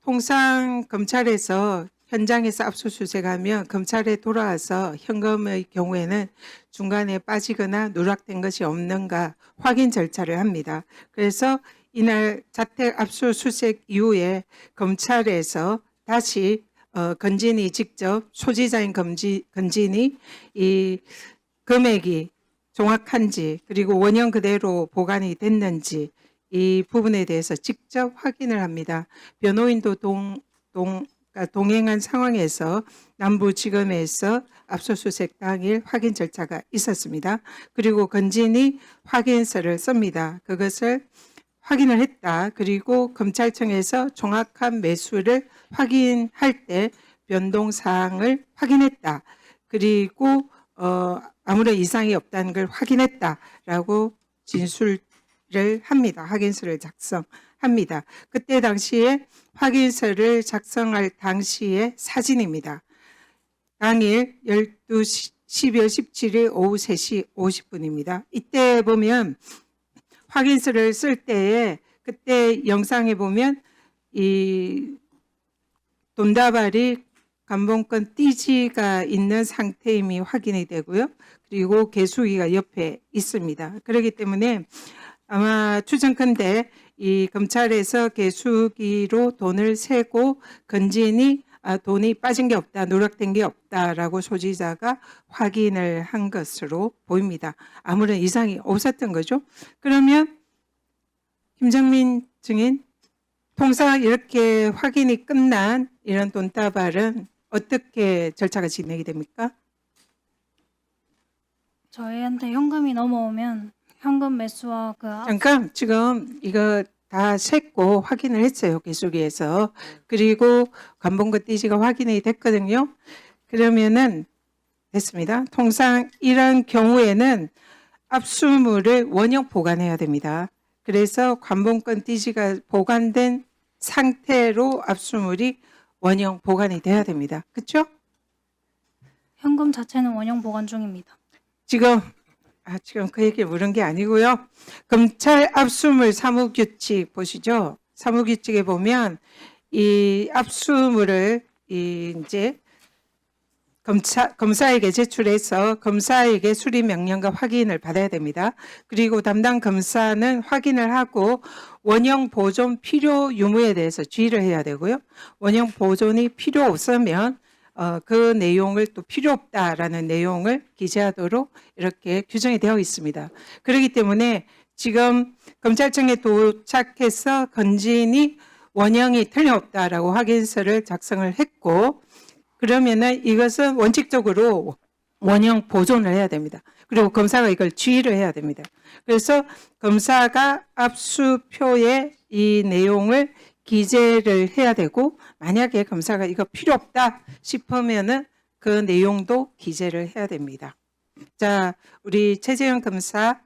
통상 검찰에서 현장에서 압수수색하면 검찰에 돌아와서 현금의 경우에는 중간에 빠지거나 누락된 것이 없는가 확인 절차를 합니다. 그래서 이날 자택 압수수색 이후에 검찰에서 다시 건진이 직접 소지자인 건진이 이 금액이 정확한지 그리고 원형 그대로 보관이 됐는지 이 부분에 대해서 직접 확인을 합니다. 변호인도 동행한 상황에서 남부지검에서 압수수색 당일 확인 절차가 있었습니다. 그리고 건진이 확인서를 씁니다. 그것을 확인을 했다. 그리고 검찰청에서 정확한 매수를 확인할 때 변동사항을 확인했다. 그리고 아무런 이상이 없다는 걸 확인했다라고 진술을 합니다. 확인서를 작성합니다. 그때 당시에 확인서를 작성할 당시의 사진입니다. 당일 12월 17일 오후 3시 50분입니다. 이때 보면 확인서를 쓸 때에 그때 영상에 보면 이 돈다발이 감봉권 띠지가 있는 상태임이 확인이 되고요. 그리고 개수기가 옆에 있습니다. 그렇기 때문에 아마 추정컨대 이 검찰에서 개수기로 돈을 세고 건진이 돈이 빠진 게 없다, 누락된 게 없다라고 소지자가 확인을 한 것으로 보입니다. 아무런 이상이 없었던 거죠. 그러면 김정민 증인, 통상 이렇게 확인이 끝난 이런 돈다발은 어떻게 절차가 진행이 됩니까? 저희한테 현금이 넘어오면 현금 매수와 잠깐 지금 이거 다 셌고 확인을 했어요. 개수기에서. 그리고 관봉거 띠지가 확인이 됐거든요. 그러면은 됐습니다. 통상 이런 경우에는 압수물을 원형 보관해야 됩니다. 그래서 관봉권 띠지가 보관된 상태로 압수물이 원형 보관이 돼야 됩니다. 그렇죠? 현금 자체는 원형 보관 중입니다. 지금 그 얘기 물은 게 아니고요. 검찰 압수물 사무규칙 보시죠. 사무규칙에 보면 이 압수물을 이제 검사에게 제출해서 검사에게 수리 명령과 확인을 받아야 됩니다. 그리고 담당 검사는 확인을 하고 원형 보존 필요 유무에 대해서 주의를 해야 되고요. 원형 보존이 필요 없으면 그 내용을 또 필요 없다라는 내용을 기재하도록 이렇게 규정이 되어 있습니다. 그렇기 때문에 지금 검찰청에 도착해서 건진이 원형이 틀림없다라고 확인서를 작성을 했고 그러면은 이것은 원칙적으로 원형 보존을 해야 됩니다. 그리고 검사가 이걸 주의를 해야 됩니다. 그래서 검사가 압수표에 이 내용을 기재를 해야 되고 만약에 검사가 이거 필요 없다 싶으면은 그 내용도 기재를 해야 됩니다. 자, 우리 최재형 검사.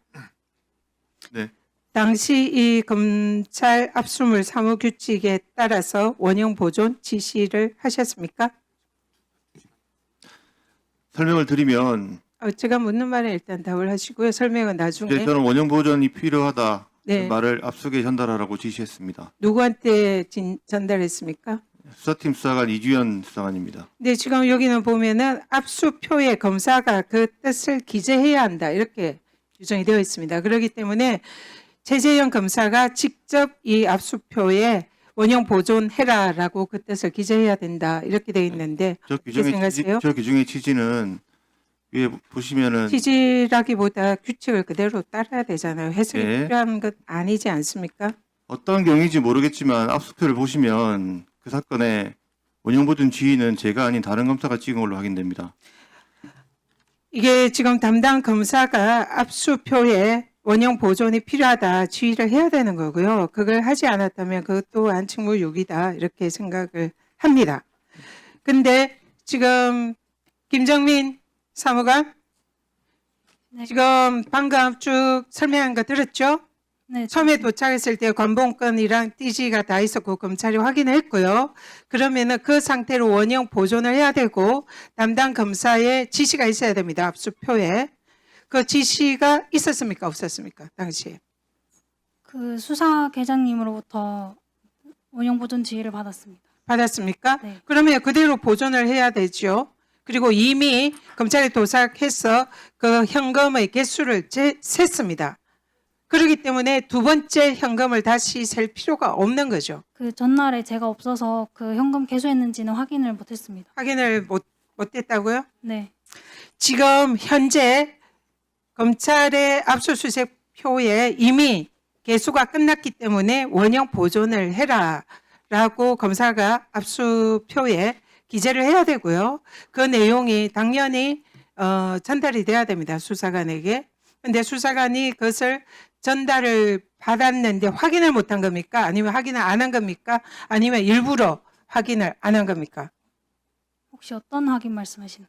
네. 당시 이 검찰 압수물 사무규칙에 따라서 원형 보존 지시를 하셨습니까? 설명을 드리면 제가 묻는 말에 일단 답을 하시고요. 설명은 나중에. 이제 저는 원형 보존이 필요하다 네. 말을 압수에 전달하라고 지시했습니다. 누구한테 전달했습니까? 수사팀 수사관 이주연 수사관입니다. 네, 지금 여기는 보면은 압수표에 검사가 그 뜻을 기재해야 한다 이렇게 규정이 되어 있습니다. 그렇기 때문에 최재형 검사가 직접 이 압수표에 원형 보존해라라고 그 뜻을 기재해야 된다 이렇게 되어 있는데 저 어떻게 생각하세요? 규정의 취지는 위에 보시면은 취지라기보다 규칙을 그대로 따라야 되잖아요. 해석이 네. 필요한 것 아니지 않습니까? 어떤 경위인지 모르겠지만 압수표를 보시면 그 사건의 원형 보존 지휘는 제가 아닌 다른 검사가 찍은 걸로 확인됩니다. 이게 지금 담당 검사가 압수표에 원형 보존이 필요하다 지휘를 해야 되는 거고요. 그걸 하지 않았다면 그것도 안직무유기다 이렇게 생각을 합니다. 근데 지금 김정민 사무관 네. 지금 방금 쭉 설명한 거 들었죠? 네, 처음에 도착했을 때 관봉권이랑 띠지가 다 있었고 검찰이 확인했고요. 그러면은 그 상태로 원형 보존을 해야 되고 담당 검사의 지시가 있어야 됩니다. 압수표에. 그 지시가 있었습니까? 없었습니까? 당시에. 그 수사계장님으로부터 원형 보존 지휘를 받았습니다. 받았습니까? 네. 그러면 그대로 보존을 해야 되죠. 그리고 이미 검찰에 도착해서 그 현금의 개수를 셌습니다. 그렇기 때문에 두 번째 현금을 다시 셀 필요가 없는 거죠. 그 전날에 제가 없어서 그 현금 개수했는지는 확인을 못했습니다. 확인을 못했다고요? 네. 지금 현재 검찰의 압수수색 표에 이미 개수가 끝났기 때문에 원형 보존을 해라라고 검사가 압수표에 기재를 해야 되고요. 그 내용이 당연히 전달이 돼야 됩니다. 수사관에게. 근데 수사관이 그것을 전달을 받았는데 확인을 못한 겁니까? 아니면 확인을 안 한 겁니까? 아니면 일부러 확인을 안 한 겁니까? 혹시 어떤 확인 말씀하시는?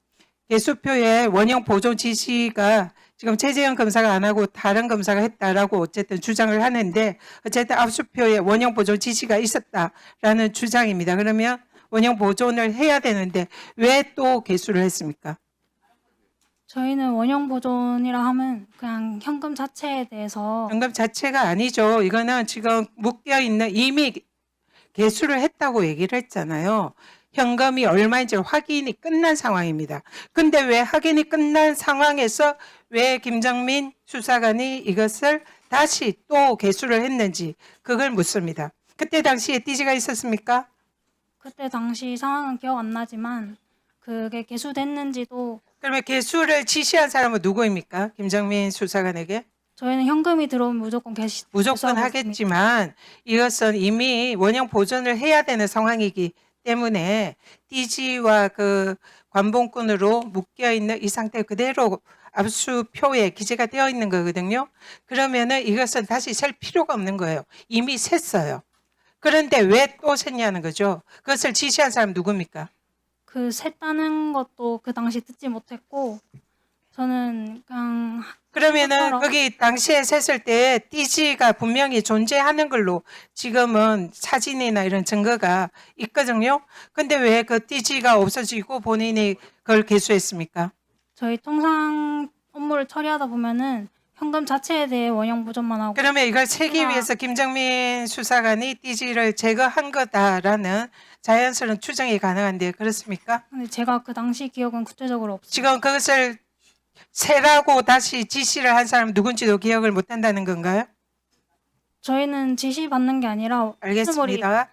개수표에 원형 보존 지시가 지금 최재형 검사가 안 하고 다른 검사가 했다라고 어쨌든 주장을 하는데 어쨌든 압수표에 원형 보존 지시가 있었다라는 주장입니다. 그러면 원형 보존을 해야 되는데 왜 또 개수를 했습니까? 저희는 원형 보존이라 하면 그냥 현금 자체에 대해서 현금 자체가 아니죠. 이거는 지금 묶여 있는 이미 개수를 했다고 얘기를 했잖아요. 현금이 얼마인지 확인이 끝난 상황입니다. 근데 왜 확인이 끝난 상황에서 왜 김정민 수사관이 이것을 다시 또 개수를 했는지 그걸 묻습니다. 그때 당시에 띠지가 있었습니까? 그때 당시 상황은 기억 안 나지만 그게 개수됐는지도 그러면 개수를 지시한 사람은 누구입니까? 김정민 수사관에게? 저희는 현금이 들어오면 무조건 무조건 개수하고 있습니다. 하겠지만 이것은 이미 원형 보존을 해야 되는 상황이기 때문에 띠지와 그 관봉권으로 묶여 있는 이 상태 그대로 압수표에 기재가 되어 있는 거거든요. 그러면은 이것은 다시 셀 필요가 없는 거예요. 이미 셌어요. 그런데 왜 또 셌냐는 거죠. 그것을 지시한 사람 누굽니까? 그 셌다는 것도 그 당시 듣지 못했고 저는 그냥 그러면은 똑바로. 거기 당시에 셌을 때 띠지가 분명히 존재하는 걸로 지금은 사진이나 이런 증거가 있거든요. 근데 왜 그 띠지가 없어지고 본인이 그걸 개수했습니까? 저희 통상 업무를 처리하다 보면은 현금 자체에 대해 원형 보존만 하고 그러면 이걸 세기 제가- 위해서 김정민 수사관이 띠지를 제거한 거다라는 자연스러운 추정이 가능한데 그렇습니까? 근데 제가 그 당시 기억은 구체적으로 없어요. 지금 그것을 세라고 다시 지시를 한 사람 누군지도 기억을 못 한다는 건가요? 저희는 지시 받는 게 아니라 알겠습니다.